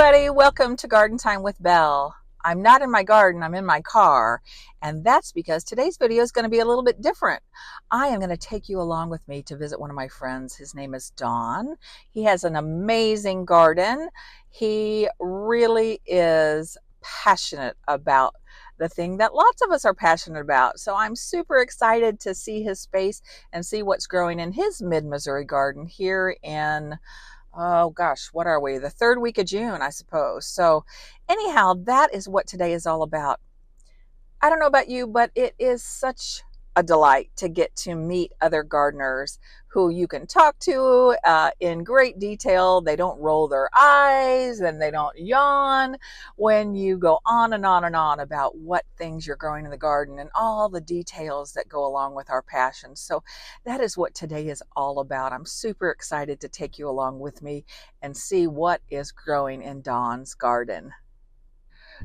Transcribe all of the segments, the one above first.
everybody, welcome to Garden Time with Belle. I'm not in my garden, I'm in my car, and that's because today's video is going to be a little bit different. I am going to take you along with me to visit one of my friends. His name is Don. He has an amazing garden. He really is passionate about the thing that lots of us are passionate about. So I'm super excited to see his space and see what's growing in his mid-Missouri garden here in, oh gosh, what are we? The third week of June, I suppose. So anyhow, that is what today is all about. I don't know about you, but it is such a delight to get to meet other gardeners who you can talk to in great detail. They don't roll their eyes and they don't yawn when you go on and on and on about what things you're growing in the garden and all the details that go along with our passion. So that is what today is all about. I'm super excited to take you along with me and see what is growing in Don's garden.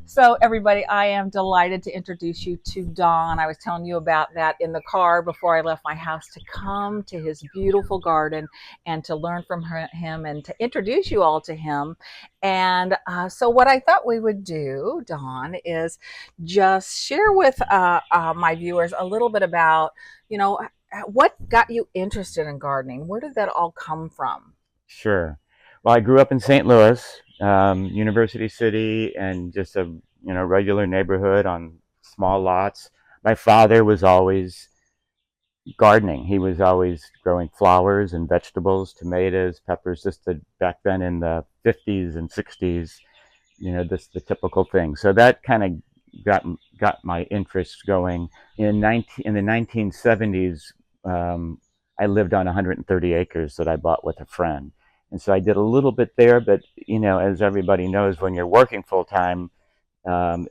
So everybody, I am delighted to introduce you to Don. I was telling you about that in the car before I left my house, to come to his beautiful garden and to learn from him and to introduce you all to him. And so what I thought we would do, Don, is just share with my viewers a little bit about, what got you interested in gardening? Where did that all come from? Sure. Well, I grew up in St. Louis, University City, and just a regular neighborhood on small lots. My father was always gardening. He was always growing flowers and vegetables, tomatoes, peppers, back then in the 50s and 60s, just the typical thing. So that kind of got my interest going. In the 1970s, I lived on 130 acres that I bought with a friend. And so I did a little bit there, but as everybody knows, when you're working full time,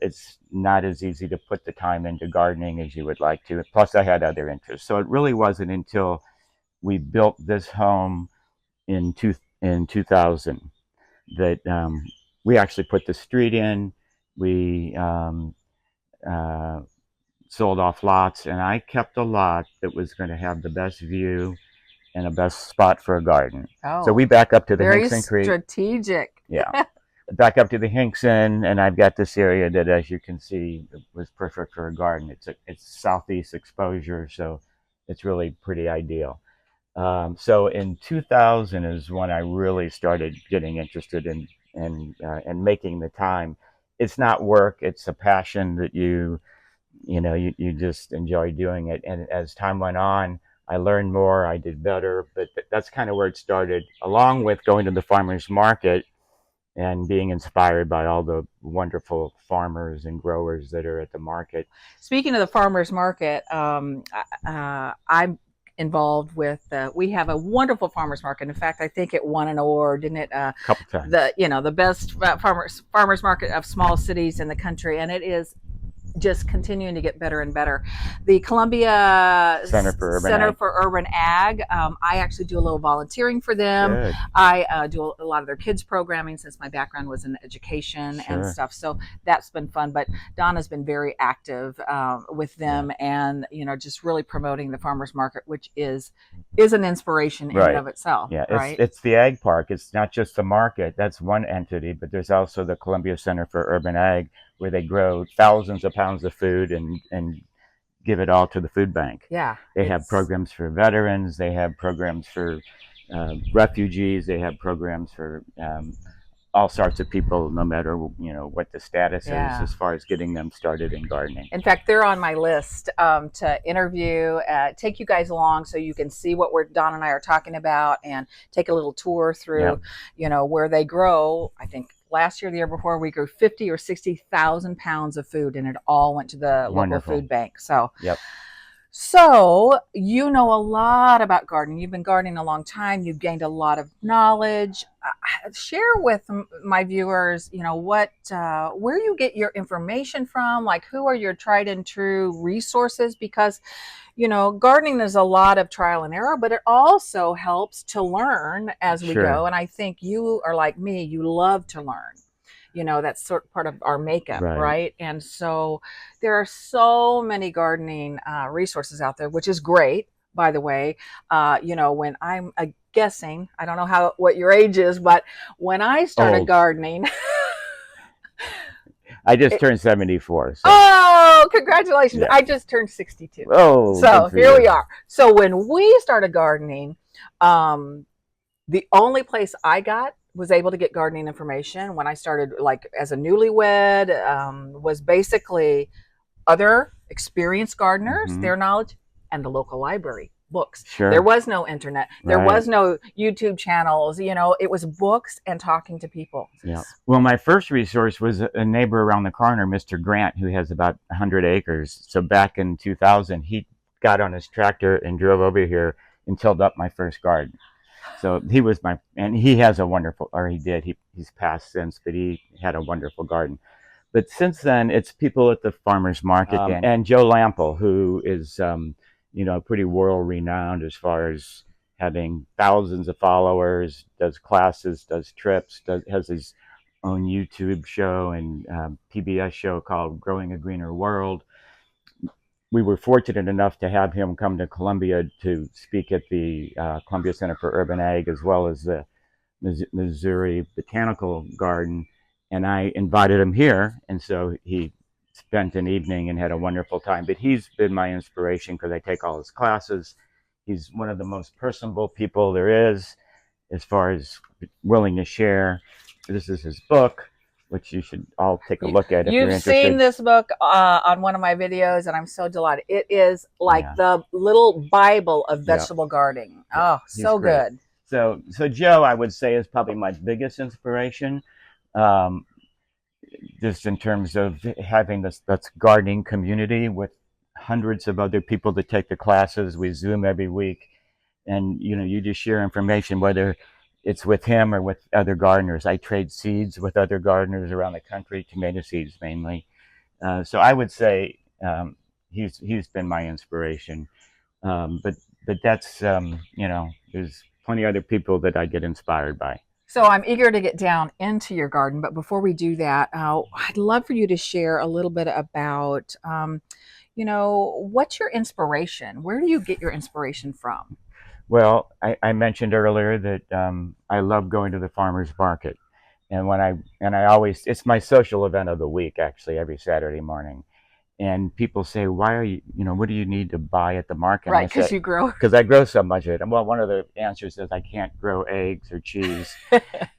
it's not as easy to put the time into gardening as you would like to. Plus, I had other interests. So it really wasn't until we built this home in 2000 that we actually put the street in. We uh, sold off lots, and I kept a lot that was going to have the best view and a best spot for a garden. So Oh, we back up to the very Hinkson Creek. strategic. Yeah. Back up to the Hinkson, and I've got this area that, as you can see, was perfect for a garden. It's southeast exposure, so it's really pretty ideal. So in 2000 is when I really started getting interested in making the time. It's not work; it's a passion that you just enjoy doing it. And as time went on, I learned more, I did better, but that's kind of where it started, along with going to the farmers market and being inspired by all the wonderful farmers and growers that are at the market. Speaking of the farmers market, I'm involved with. We have a wonderful farmers market. In fact, I think it won an award, didn't it? A couple times. The best farmers market of small cities in the country, and it is just continuing to get better and better. The Columbia Center for Urban Ag, I actually do a little volunteering for them. Good. I do a lot of their kids programming since my background was in education and stuff. So that's been fun. But Donna's been very active with them, and just really promoting the farmers market, which is an inspiration in and of itself. Yeah, right? It's the ag park. It's not just the market. That's one entity, but there's also the Columbia Center for Urban Ag, where they grow thousands of pounds of food and give it all to the food bank. Yeah. They have programs for veterans. They have programs for refugees. They have programs for all sorts of people, no matter what the status is, as far as getting them started in gardening. In fact, they're on my list to interview, take you guys along so you can see what Don and I are talking about, and take a little tour through, where they grow. I think last year, the year before, we grew 50 or 60,000 pounds of food, and it all went to the local food bank. So, So you know a lot about gardening. You've been gardening a long time. You've gained a lot of knowledge. Share with my viewers, where you get your information from. Like, who are your tried and true resources? Because, gardening is a lot of trial and error, but it also helps to learn as we go. And I think you are like me. You love to learn. That's sort of part of our makeup, right? And so there are so many gardening resources out there, which is great, by the way. When I'm guessing, I don't know what your age is, but when I started gardening, I just turned 74, so Oh, congratulations. yeah. I just turned 62. Oh, good So for here you. we are. So when we started gardening, um, the only place I got was able to get gardening information when I started, like as a newlywed, was basically other experienced gardeners, Hmm. their knowledge, and the local library books. There Sure. was no internet. There Right. was no YouTube channels. It was books and talking to people. Yeah. Well, my first resource was a neighbor around the corner, Mr. Grant, who has about 100 acres. So back in 2000, he got on his tractor and drove over here and tilled up my first garden. So he was and he has a wonderful, or he did, he's passed since, but he had a wonderful garden. But since then, it's people at the farmers market, and Joe Lampel, who is, pretty world renowned as far as having thousands of followers, does classes, does trips, has his own YouTube show and PBS show called Growing a Greener World. We were fortunate enough to have him come to Columbia to speak at the Columbia Center for Urban Ag, as well as the Missouri Botanical Garden, and I invited him here, and so he spent an evening and had a wonderful time. But he's been my inspiration because I take all his classes. He's one of the most personable people there is, as far as willing to share. This is his book, which you should all take a look at if you're You've seen interested. this book on one of my videos, and I'm so delighted. It is like Yeah, the little Bible of yeah, vegetable gardening. yeah. Oh, He's so great. good. So Joe, I would say, is probably my biggest inspiration. Um, just in terms of having this that's gardening community with hundreds of other people that take the classes. We Zoom every week, and you just share information, whether it's with him or with other gardeners. I trade seeds with other gardeners around the country, tomato seeds mainly. So I would say he's been my inspiration. But that's there's plenty of other people that I get inspired by. So I'm eager to get down into your garden, but before we do that, I'd love for you to share a little bit about, what's your inspiration? Where do you get your inspiration from? Well, I mentioned earlier that I love going to the farmers market, and I always, it's my social event of the week, actually, every Saturday morning. And people say, "Why are what do you need to buy at the market?" And I Right, because said, you grow. "Because I grow so much of it." And well, one of the answers is I can't grow eggs or cheese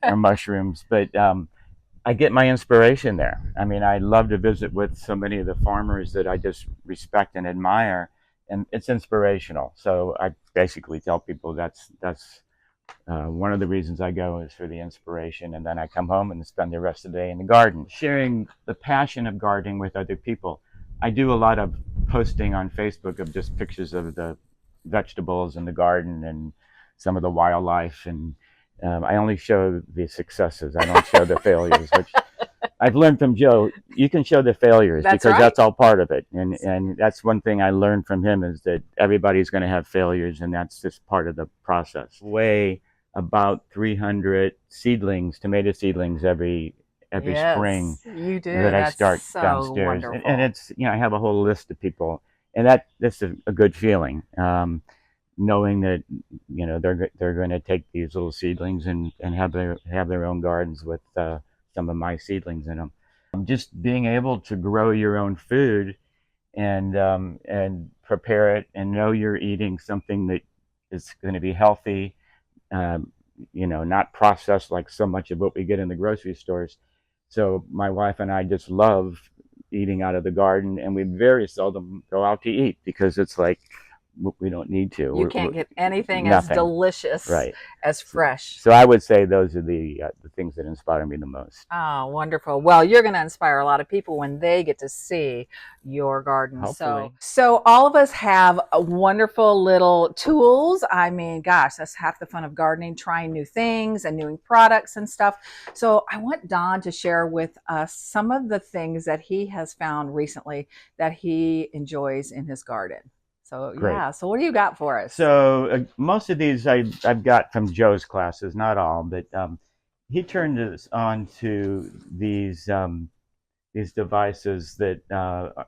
or mushrooms, but I get my inspiration there. I mean, I love to visit with so many of the farmers that I just respect and admire, and it's inspirational. So I basically tell people that's one of the reasons I go is for the inspiration, and then I come home and spend the rest of the day in the garden, sharing the passion of gardening with other people. I do a lot of posting on Facebook of just pictures of the vegetables in the garden and some of the wildlife, and I only show the successes. I don't show the failures, which I've learned from Joe. You can show the failures That's because right. that's all part of it, and that's one thing I learned from him is that everybody's going to have failures, and that's just part of the process. Weigh about 300 seedlings, tomato seedlings every spring Yes, you do. that I That's start so downstairs, and wonderful. it's I have a whole list of people, and that's a good feeling. Knowing that they're going to take these little seedlings and have their own gardens with some of my seedlings in them. Just being able to grow your own food and prepare it and know you're eating something that is going to be healthy, um, not processed like so much of what we get in the grocery stores. So my wife and I just love eating out of the garden, and we very seldom go out to eat because it's like we don't need to. You can't get anything as Nothing. delicious Right. as So, fresh. so I would say those are the things that inspire me the most. Oh, wonderful. Well, you're going to inspire a lot of people when they get to see your garden. Hopefully. So all of us have a wonderful little tools. I mean, gosh, that's half the fun of gardening, trying new things and new products and stuff. So I want Don to share with us some of the things that he has found recently that he enjoys in his garden. So Great. yeah, so what do you got for us? So most of these I've got from Joe's classes, not all, but he turned us on to these devices that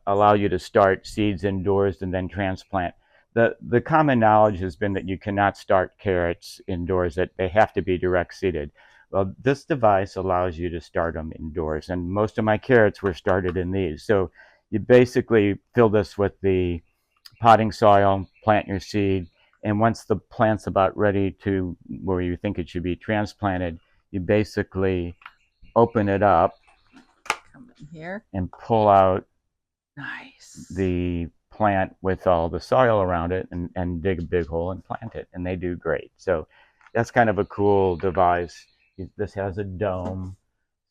allow you to start seeds indoors and then transplant. The common knowledge has been that you cannot start carrots indoors; that they have to be direct seeded. Well, this device allows you to start them indoors, and most of my carrots were started in these. So you basically fill this with the potting soil, plant your seed, and once the plant's about ready to where you think it should be transplanted, you basically open it up Come in here. and pull out Nice. the plant with all the soil around it and dig a big hole and plant it, and they do great. So that's kind of a cool device. This has a dome,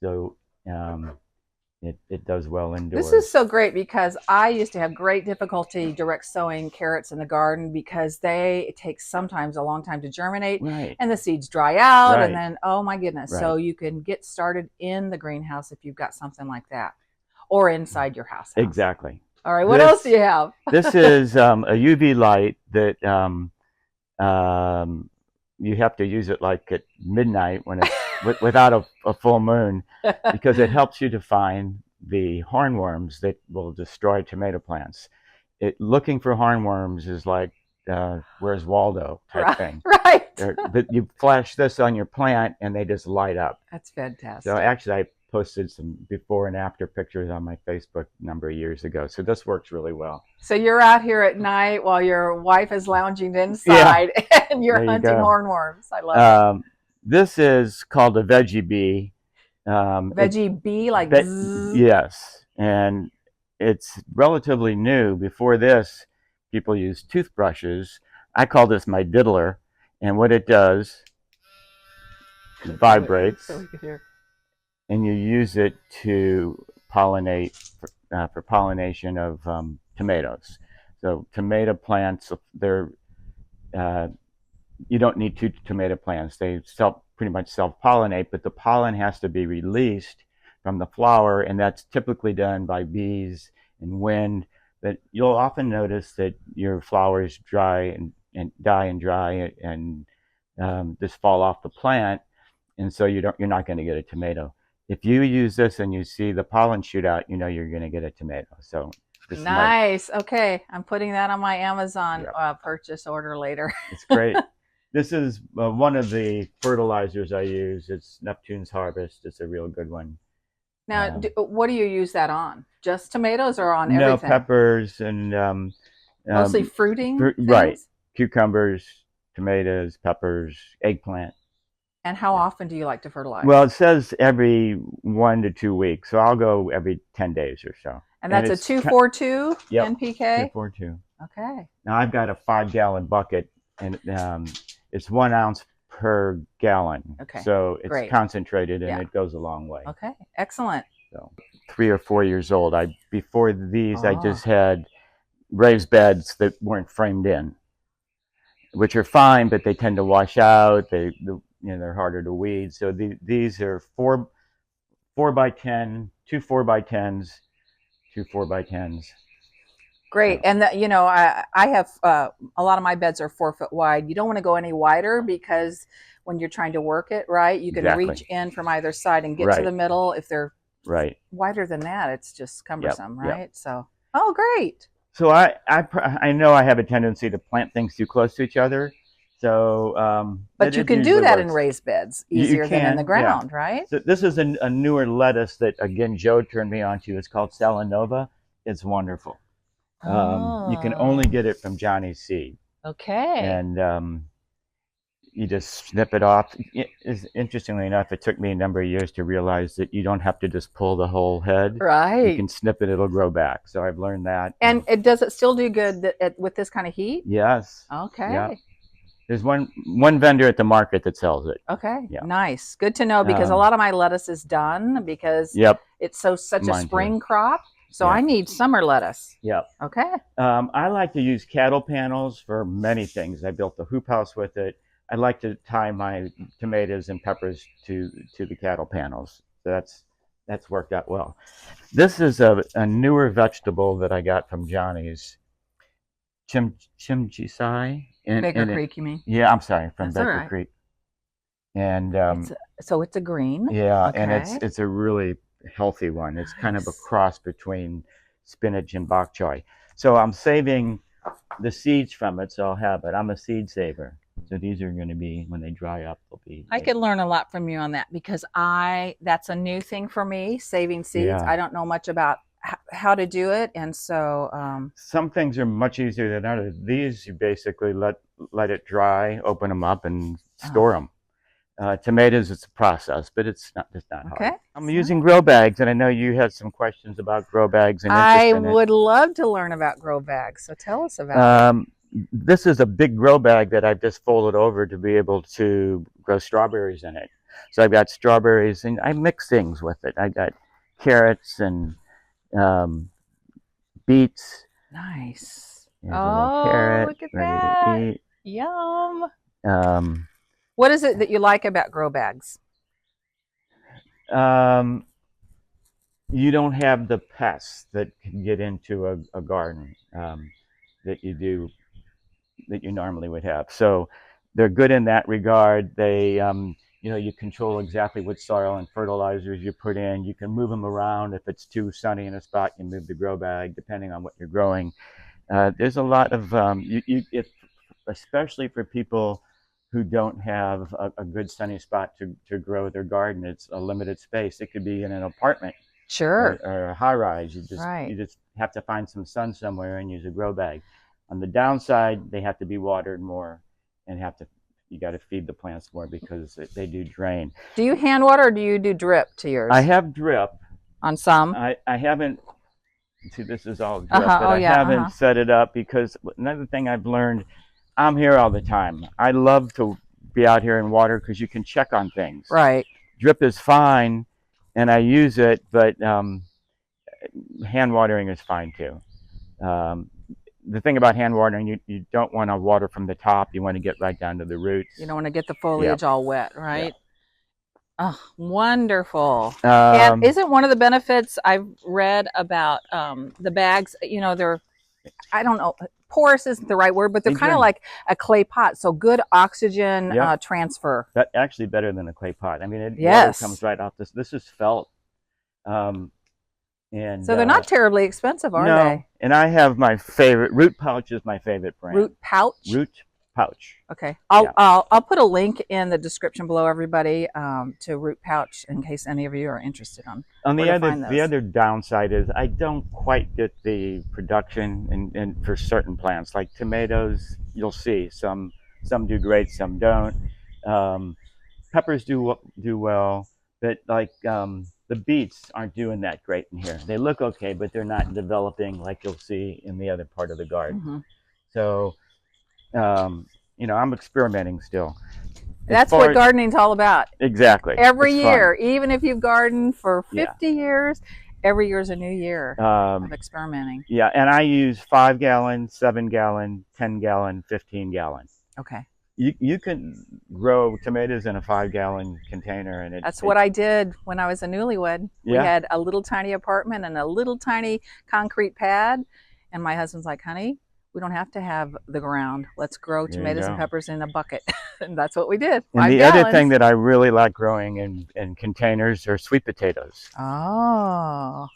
so it does well This is indoors. so great because I used to have great difficulty direct sowing carrots in the garden because it takes sometimes a long time to germinate Right, and the seeds dry out and right, then, oh my goodness. right. So you can get started in the greenhouse if you've got something like that, or inside your house. Exactly. All right, what else do This you have? this is a UV light that um, you have to use it like at midnight when it's without a full moon, because it helps you to find the hornworms that will destroy tomato plants. Looking for hornworms is like where's Waldo type Right, thing. right. But you flash this on your plant and they just light up. That's So fantastic. actually, I posted some before and after pictures on my Facebook a number of years ago. So this works really well. So you're out here at night while your wife is lounging Yeah, inside and you're there you hunting go. hornworms. I love This is called a veggie bee. it. Veggie bee, like Be- zzz. yes, and it's relatively new. Before this, people used toothbrushes. I call this my diddler, and what it does, it vibrates, So we could hear. and you use it to pollinate for pollination of tomatoes. So tomato plants, they're you don't need two tomato plants. They pretty much self-pollinate, but the pollen has to be released from the flower, and that's typically done by bees and wind. But you'll often notice that your flowers dry and die and dry and just fall off the plant, and so you're not going to get a tomato. If you use this and you see the pollen shoot out, you know you're going to get a tomato. So this Nice. Okay, I'm putting that on my Amazon yeah, purchase order later. it's great. This is one of the fertilizers I use. It's Neptune's Harvest. It's a real good one. Now, what do you use that on? Just tomatoes or on No, everything? peppers and Mostly fruiting right, things? cucumbers, tomatoes, peppers, eggplant. And how Yeah. often do you like to fertilize? Well, it says every 1 to 2 weeks, so I'll go every 10 days or so. And that's a it's 242 yep, NPK? 242. Okay. Now I've got a 5-gallon bucket, and it's 1 ounce per gallon. Okay. So it's Great. concentrated and Yeah. it goes a long way. Okay. Excellent. So 3 or 4 years old. Before these, I Oh. just had raised beds that weren't framed in, which are fine, but they tend to wash out. They're harder to weed. So these are 4 by 10, 2 4 by 10s, 2 4 by 10s. Great. So, And I have a lot of my beds are 4 foot wide. You don't want to go any wider because when you're trying to work it, right, you can exactly. reach in from either side and get to Right. the middle. If they're Right. wider than that, it's just cumbersome, Yep. right? So, oh, great. So I know I have a tendency to plant things too close to each other. So, But you can do that in raised beds easier than in the yeah. ground, right? So this is a newer lettuce that, again, Joe turned me on to. It's called Salanova. It's wonderful. You can only get it from Johnny's seed. Okay. And you just snip it off. Interestingly enough, it took me a number of years to realize that you don't have to just pull the whole head. You Right. can snip it, it'll grow back. So I've learned that. And does it still do good with this kind of heat? Yes. Okay. Yeah. There's one vendor at the market that sells it. Okay. Yeah. Nice. Good to know because a lot of my lettuce is done because Yep. it's such a Mine too. spring crop. So Yeah. I need summer lettuce. Yep. Okay. I like to use cattle panels for many things. I built a hoop house with it. I like to tie my tomatoes and peppers to the cattle panels. So that's worked out well. This is a newer vegetable that I got from Johnny's. Chimchisai. Baker Creek, you mean? Yeah, I'm sorry, from That's all Baker right. Creek. And So it's a green. yeah, Okay. and it's a really healthy one. It's kind of a cross between spinach and bok choy. So I'm saving the seeds from it, so I'll have it. I'm a seed saver. So these are going to be, when they dry up, they'll be I like, could learn a lot from you on that because that's a new thing for me, saving seeds. yeah. I don't know much about how to do it. And so, Some things are much easier than others. These you basically let it dry, open them up, and uh, store them. Tomatoes, it's a process, but it's not okay. hard. I'm using grow bags, and I know you had some questions about grow bags and interest I in it. would love to learn about grow bags. So tell us about it. Um, this is a big grow bag that I've just folded over to be able to grow strawberries in it. So I've got strawberries, and I mix things with it. I got carrots and um, beets. Nice. Here's a little Oh, carrot look at ready to that. eat. Yum. Um, What is it that you like about grow bags? um, you don't have the pests that can get into a garden that you do that you normally would have. So they're good in that regard. You control exactly what soil and fertilizers you put in. You can move them around. If it's too sunny in a spot, you move the grow bag depending on what you're growing. There's a lot of especially for people who don't have a good sunny spot to grow their garden. It's a limited space. It could be in an apartment Sure. or a high rise. Right. You just have to find some sun somewhere and use a grow bag. On the downside, they have to be watered more and you got to feed the plants more because they do drain. Do you hand water or do you do drip to I yours? have drip. On some? I haven't. See, this is all drip, Uh-huh. but Oh I yeah. haven't Uh-huh. set it up because another thing I've learned, I'm here all the time. I love to be out here in water because you can check on things. Right. Drip is fine, and I use it, but hand watering is fine too. Um, the thing about hand watering, you don't want to water from the top. You want to get right down to the roots. You don't want to get the Yep. foliage all wet, Yeah. right? Oh, wonderful. And isn't one of the benefits I've read about the bags, I don't know, porous isn't the right word, but they're kind of like a clay pot. So good oxygen transfer. That's actually better than a clay pot. I mean, water Yes. comes right off this. This is felt. And So they're not terribly expensive, are no, they? and I have my favorite root pouch is my favorite brand. Root pouch? Root pouch. Okay. I'll put a link in the description below, everybody, to root pouch in case any of you are interested on The other downside is I don't quite get the production and for certain plants like tomatoes. You'll see some do great, some don't. Peppers do well, but like the beets aren't doing that great in here. They look okay, but they're not developing like you'll see in the other part of the garden. Mm-hmm. So, I'm experimenting still. That's what gardening's all about. Exactly. Every year, even if you've gardened for 50 years, every year is a new year of experimenting. Yeah, and I use 5 gallon, 7 gallon, 10 gallon, 15 gallon. Okay. You can grow tomatoes in a 5 gallon container, and that's what I did when I was a newlywed. We had a little tiny apartment and a little tiny concrete pad, and my husband's like, "Honey, we don't have to have the ground. Let's grow tomatoes and peppers in a bucket." And that's what we did. And the other thing that I really like growing in containers are sweet potatoes. Oh,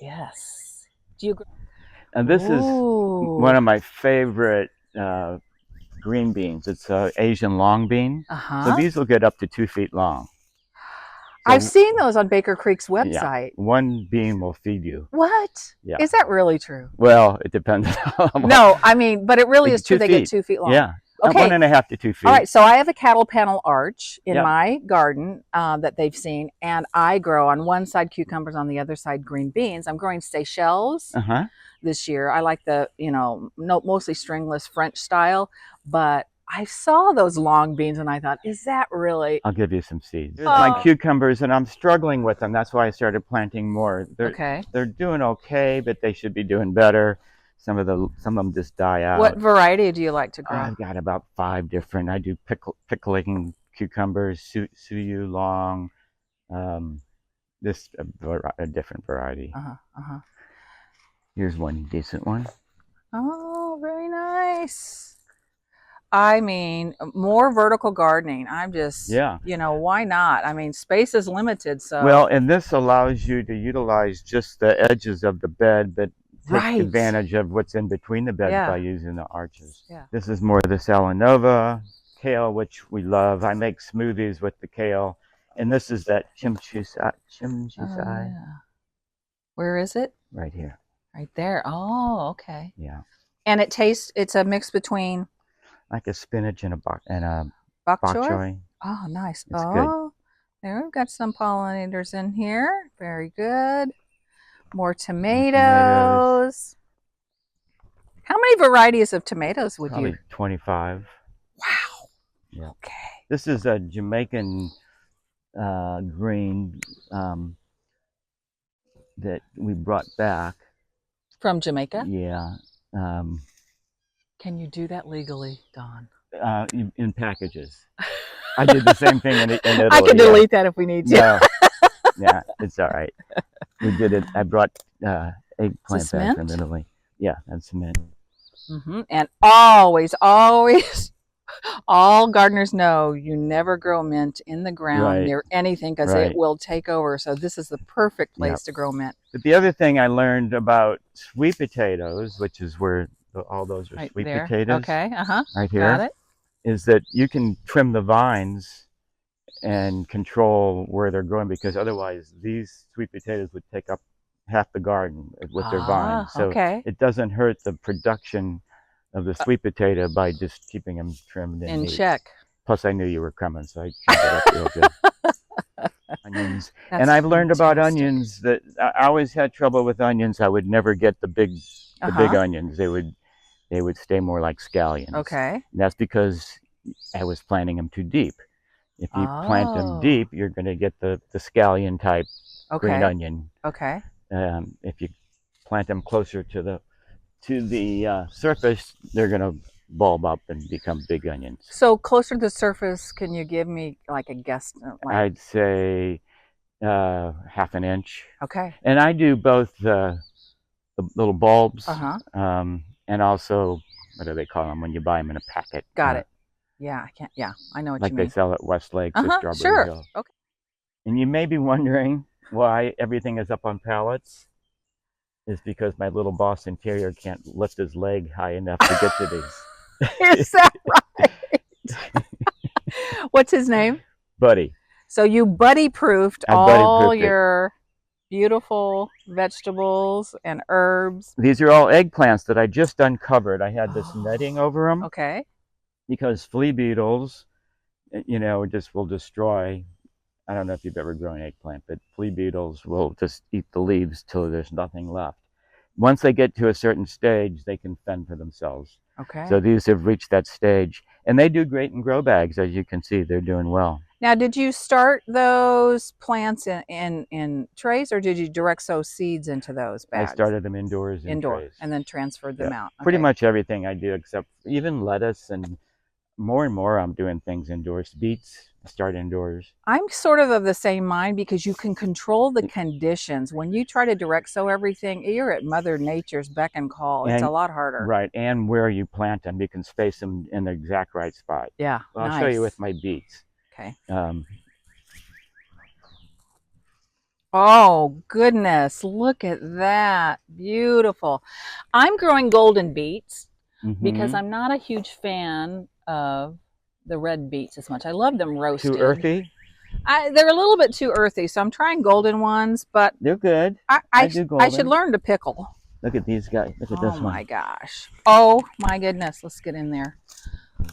yes. Do you? And this is one of my favorite green beans. It's Asian long bean. So these will get up to 2 feet long. So, I've seen those on Baker Creek's website. Yeah, one bean will feed you. What? Yeah. Is that really true? Well, it depends. No, I mean, but it really is true. They get 2 feet long. Yeah. Okay. 1.5 to 2 feet. All right. So I have a cattle panel arch in my garden that they've seen, and I grow on one side cucumbers, on the other side green beans. I'm growing Seychelles this year. I like the mostly stringless French style, but I saw those long beans and I thought, is that really? I'll give you some seeds. Here's my cucumbers, and I'm struggling with them. That's why I started planting more. They're doing okay, but they should be doing better. Some of them just die out. What variety do you like to grow? I've got about 5 different. I do pickling cucumbers, Suyu long, a different variety. Here's one decent one. Oh, very nice. I mean, more vertical gardening. I'm just, why not? I mean, space is limited, so. Well, and this allows you to utilize just the edges of the bed, but take Right. advantage of what's in between the beds by Yeah. using the arches. Yeah. This is more of the Salanova, kale, which we love. I make smoothies with the kale. And this is that Oh, chimchisai yeah. Where is it? right here. Right there. Oh, okay. Yeah. And it tastes, it's a mix between Like a spinach and a bok bok choy? choy. Oh, nice. It's good. Oh, there we've got some pollinators in here. Very good. More More tomatoes. tomatoes. How many varieties of tomatoes would you? Probably 25. Wow. Yeah. Okay. This is a Jamaican green that we brought back. From Jamaica? Yeah. Can you do that legally, Don? In packages. I did the same thing in Italy. I can delete that if we need to. No. Yeah, it's all right. We did it. I brought eggplant back from Italy. Yeah, that's cement. And always, always, all gardeners know you never grow mint in the ground near anything because it will take over. So this is the perfect place to grow mint. But the other thing I learned about sweet potatoes, which is where all those are sweet potatoes. Okay, right here. Got it. Is that you can trim the vines and control where they're growing, because otherwise these sweet potatoes would take up half the garden with their vines. So it doesn't hurt the production of the sweet potato by just keeping them trimmed and neat. check. Plus, I knew you were coming, so I trimmed it up real good. Onions. And I've learned about onions that I always had trouble with onions. I would never get the big onions. They would stay more like scallions. Okay. And that's because I was planting them too deep. If you plant them deep, you're going to get the scallion type green onion. Okay. If you plant them closer to the surface, they're going to bulb up and become big onions. So closer to the surface, can you give me like a guess? I'd say half an inch. Okay. And I do both the little bulbs and also, what do they call them when you buy them in a packet? Got it. Yeah, I can't. Yeah, I know what you mean. Like they sell at Westlake or Strawberry Hill. Okay. And you may be wondering why everything is up on pallets. Is because my little Boston Terrier can't lift his leg high enough to get to these. Is that right? What's his name? Buddy. So you buddy-proofed all your beautiful vegetables and herbs. These are all eggplants that I just uncovered. I had this netting over them. Okay. Because flea beetles, just will destroy. I don't know if you've ever grown eggplant, but flea beetles will just eat the leaves till there's nothing left. Once they get to a certain stage, they can fend for themselves. Okay. So these have reached that stage, and they do great in grow bags. As you can see, they're doing well. Now, did you start those plants in trays, or did you direct sow seeds into those bags? I started them indoors in trays. And then transferred them out. Okay. Pretty much everything I do, except even lettuce, and more I'm doing things indoors. Beets, I start indoors. I'm sort of the same mind, because you can control the conditions. When you try to direct sow everything, you're at Mother Nature's beck and call. It's a lot harder. Right, and where you plant them, you can space them in the exact right spot. Yeah, well, I'll show you with my beets. Okay. Oh, goodness. Look at that. Beautiful. I'm growing golden beets because I'm not a huge fan of the red beets as much. I love them roasted. Too earthy? They're a little bit too earthy, so I'm trying golden ones, but they're good. I should learn to pickle. Look at these guys. Look at this one. Oh my gosh. Oh my goodness. Let's get in there.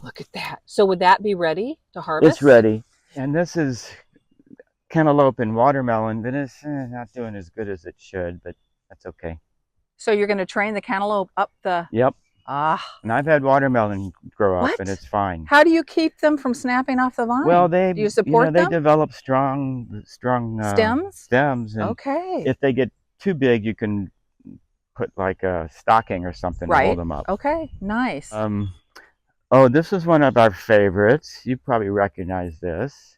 Look at that. So would that be ready to harvest? It's ready. And this is cantaloupe and watermelon, but it's not doing as good as it should, but that's okay. So you're going to train the cantaloupe up the... Yep. And I've had watermelon grow up, and it's fine. How do you keep them from snapping off the vine? Well, do you support them? They develop strong stems. And okay. If they get too big, you can put like a stocking or something to hold them up. Okay, nice. Oh, this is one of our favorites. You probably recognize this.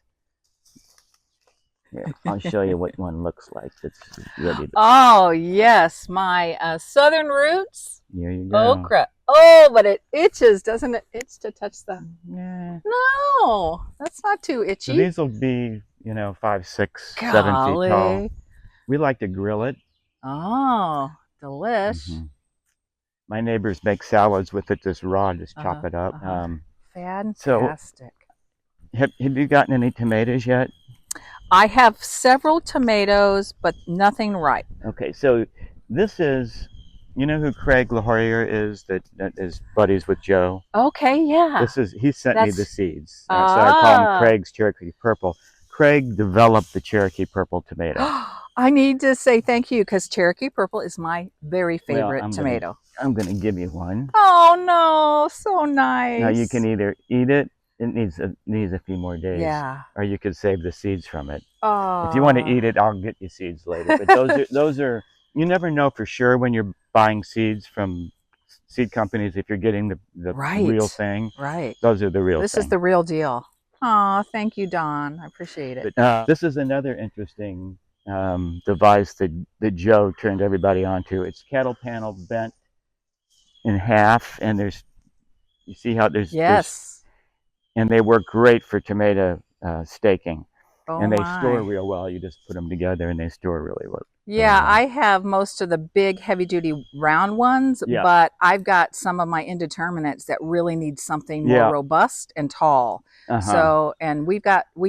Here, I'll show you what one looks like. It's ready to... Oh, yes, my southern roots. Here you go. Okra. Oh, but it itches, doesn't it? Itch to touch the... Yeah. No, that's not too itchy. So these will be, 5, 6, 7 feet tall. We like to grill it. Oh. Delish. Hmm. My neighbors make salads with it just raw, just chop Uh-huh. it up. Uh-huh. So Fantastic. have you gotten any tomatoes yet? I have several tomatoes, but nothing ripe. Okay, so this is, you know who Craig LaHoyer is, that is buddies with Joe? Okay, yeah. He sent me the That's seeds. So I call them ah. Craig's Cherokee Purple. Craig developed the Cherokee Purple tomato. I need to say thank you because Cherokee Purple is my very Well, favorite tomato. I'm gonna give you one. Oh no, so Now you can nice. either eat it, it needs a few more days, Yeah. or you could save the seeds from it. If you want to Oh. eat it, I'll get you seeds later. But those are, you never know for sure when you're buying seeds from seed companies if you're getting the real Right. thing. Right. Those are the real This is thing. the real deal. Oh, thank you, Don. I appreciate it. But this is another interesting device that Joe turned everybody onto. It's cattle panel bent in half, and you see how there's Yes. and they work great for tomato staking, Oh and they store my. real well. You just put them together, and they store really well. Really Yeah, well. I have most of the big heavy duty round ones, Yeah, but I've got some of my indeterminates that really need something more yeah, robust and tall. uh huh. So, and we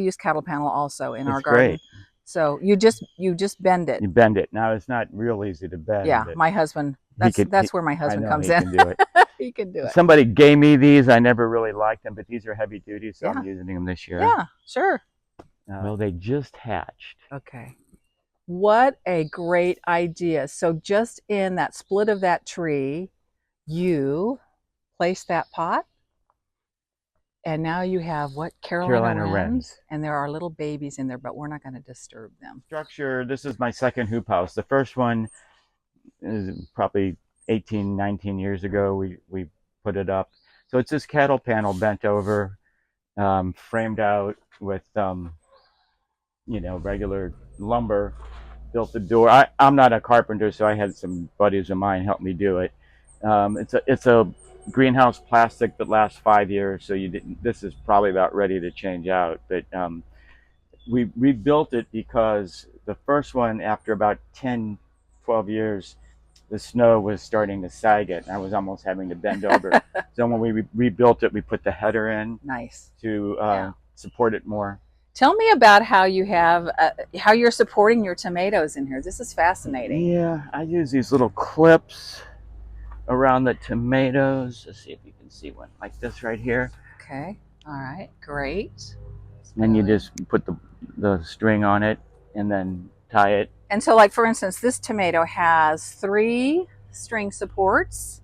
use cattle panel also in our It's garden. great. So you just bend it. You bend it. Now it's not real easy to bend, Yeah, but my husband, he could. that's where my I husband know comes he in. can do it. He can do it. Somebody gave me these. I never really liked them, but these are heavy duty, so I'm Yeah. using them this year. Yeah, sure. Well, they just hatched. Okay. What a great idea. So just in that split of that tree, you place that pot, and now you have what? Carolina Carolina wrens, wrens. and there are little babies in there, but we're not going to disturb them. Structure. This is my second hoop house. The first one is probably 18, 19 years ago. We put it up. So it's this cattle panel bent over, framed out with regular lumber. Built the door. I'm not a carpenter, so I had some buddies of mine help me do it. It's a greenhouse plastic that lasts 5 years, so you didn't. This is probably about ready to change out, but we rebuilt it because the first one, after about 10, 12 years, the snow was starting to sag it, and I was almost having to bend over. So when we rebuilt it, we put the header in Nice. to Yeah. support it more. Tell me about how how you're supporting your tomatoes in here. This is fascinating. Yeah, I use these little clips around the tomatoes. Let's see if you can see one like this right here. Okay. All right. Great. And then you just put the string on it and then tie it. And so, like for instance, this tomato has 3 string supports,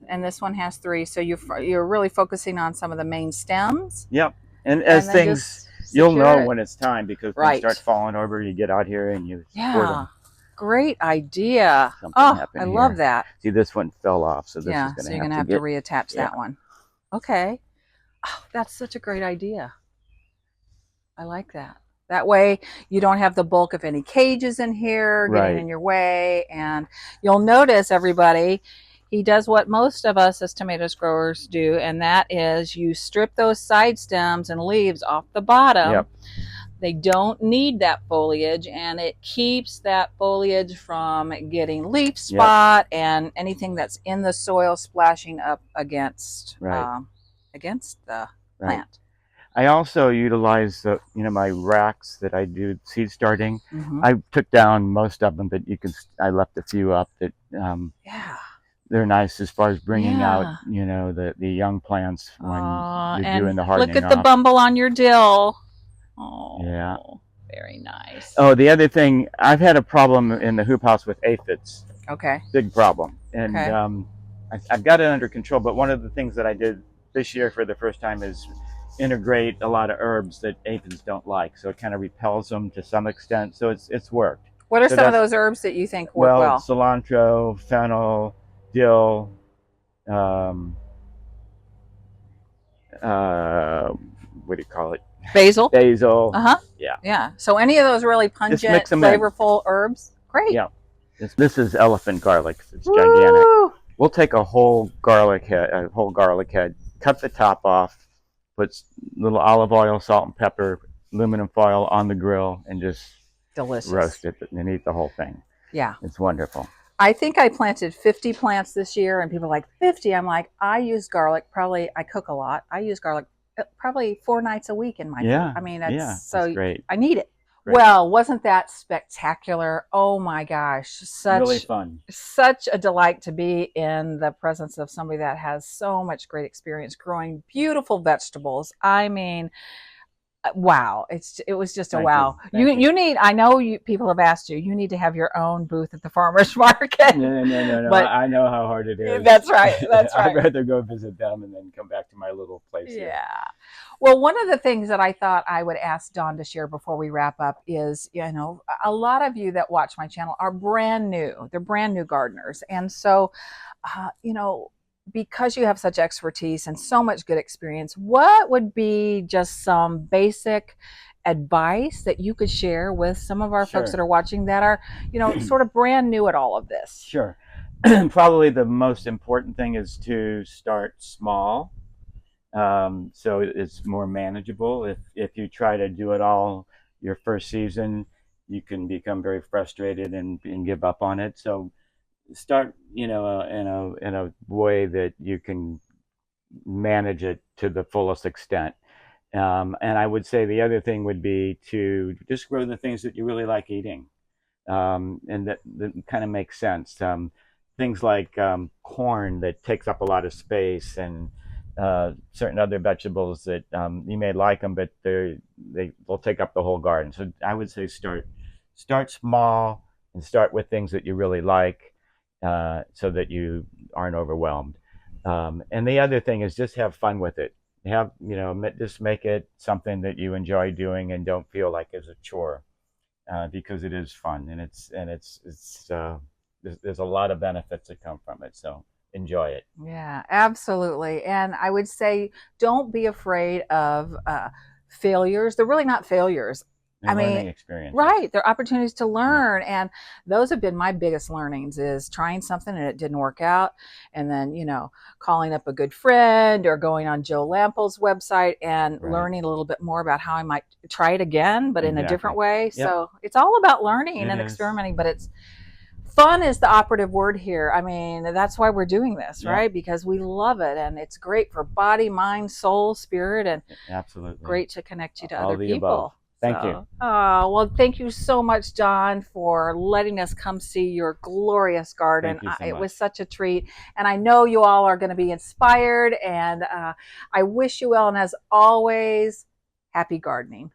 and this one has 3. So you're really focusing on some of the main stems. Yep. And And as then things, just you'll know secure it. when it's time because things Right. start falling over. You get out here and you support them. Yeah. Great idea. Something Oh, happened I here. love that. See, this one fell off, so this is Yeah. going So to you're have gonna to have to reattach yeah. that one. Okay. Oh, that's such a great idea. I like that. That way you don't have the bulk of any cages in here getting in Right. your way. And you'll notice, everybody, he does what most of us as tomatoes growers do, and that is you strip those side stems and leaves off the bottom. Yep. They don't need that foliage, and it keeps that foliage from getting leaf spot and anything that's in the soil splashing up against against the plant. I also utilize my racks that I do seed starting. Mm-hmm. I took down most of them, but I left a few up that Yeah. they're nice as far as bringing out Yeah. the young plants when you're And doing the hardening look at the off. bumble on your dill. Oh, Yeah. very nice. Oh, the other thing, I've had a problem in the hoop house with aphids. Okay. Big problem. And Okay. I've got it under control, but one of the things that I did this year for the first time is integrate a lot of herbs that aphids don't like. So it kind of repels them to some extent. So it's worked. What are So some of those herbs that you think work well? Cilantro, fennel, dill, what do you call it? Basil. Basil. Uh-huh. Yeah. Yeah. So any of those really pungent, flavorful herbs? Great. Yeah. This is elephant garlic. It's Woo! gigantic. We'll take a whole garlic head, cut the top off, put little olive oil, salt and pepper, aluminum foil on the grill, and just delicious. Roast it and eat the whole thing. Yeah. It's wonderful. I think I planted 50 plants this year, and people are like, 50. I'm like, I use garlic. Probably, I cook a lot. I use garlic probably 4 nights a week in my food. Yeah, I mean, it's yeah, that's so great. I need it. Great. Well, wasn't that spectacular? Oh my gosh, Really such fun. such a delight to be in the presence of somebody that has so much great experience growing beautiful vegetables. I mean, wow, it was just a Thank you. wow. you Thank you. you need, I know you people have asked you, you need to have your own booth at the farmers market. No, no, no, no. But I know how hard it is. that's right, that's I'd right. rather go visit them and then come back to my little place here. Yeah. Well, one of the things that I thought I would ask Dawn to share before we wrap up is, a lot of you that watch my channel are brand new. They're brand new gardeners. And so, uh, you know, because you have such expertise and so much good experience, what would be just some basic advice that you could share with some of our folks that Sure. are watching that are, sort of brand new at all of this? Sure. Probably the most important thing is to start small, so it's more manageable. If you try to do it all your first season, you can become very frustrated and give up on it. So start, in a way that you can manage it to the fullest extent. And I would say the other thing would be to just grow the things that you really like eating, and that kind of makes sense. Things like corn that takes up a lot of space, and certain other vegetables that you may like them, but they will take up the whole garden. So I would say start small and start with things that you really like, so that you aren't overwhelmed. And the other thing is just have fun with it. Just make it something that you enjoy doing and don't feel like it's a chore, because it is fun, and there's a lot of benefits that come from it. So enjoy it. Yeah, absolutely. And I would say don't be afraid of failures. They're really not failures. I And mean, learning experiences. right, they're opportunities to Yeah. learn. And those have been my biggest learnings is trying something and it didn't work out. And then, calling up a good friend or going on Joe Lample's website and Right. learning a little bit more about how I might try it again, but in a different Exactly. way. Yep. So it's all about learning It and is. experimenting, but it's fun is the operative word here. I mean, that's why we're doing this, Yep. right? Because we love it and it's great for body, mind, soul, spirit, and Absolutely. great to connect you to All other the above. people. Thank you. So, oh, well, thank you so much, John, for letting us come see your glorious garden. Thank you so It was much. such a treat. And I know you all are going to be inspired. And I wish you well. And as always, happy gardening.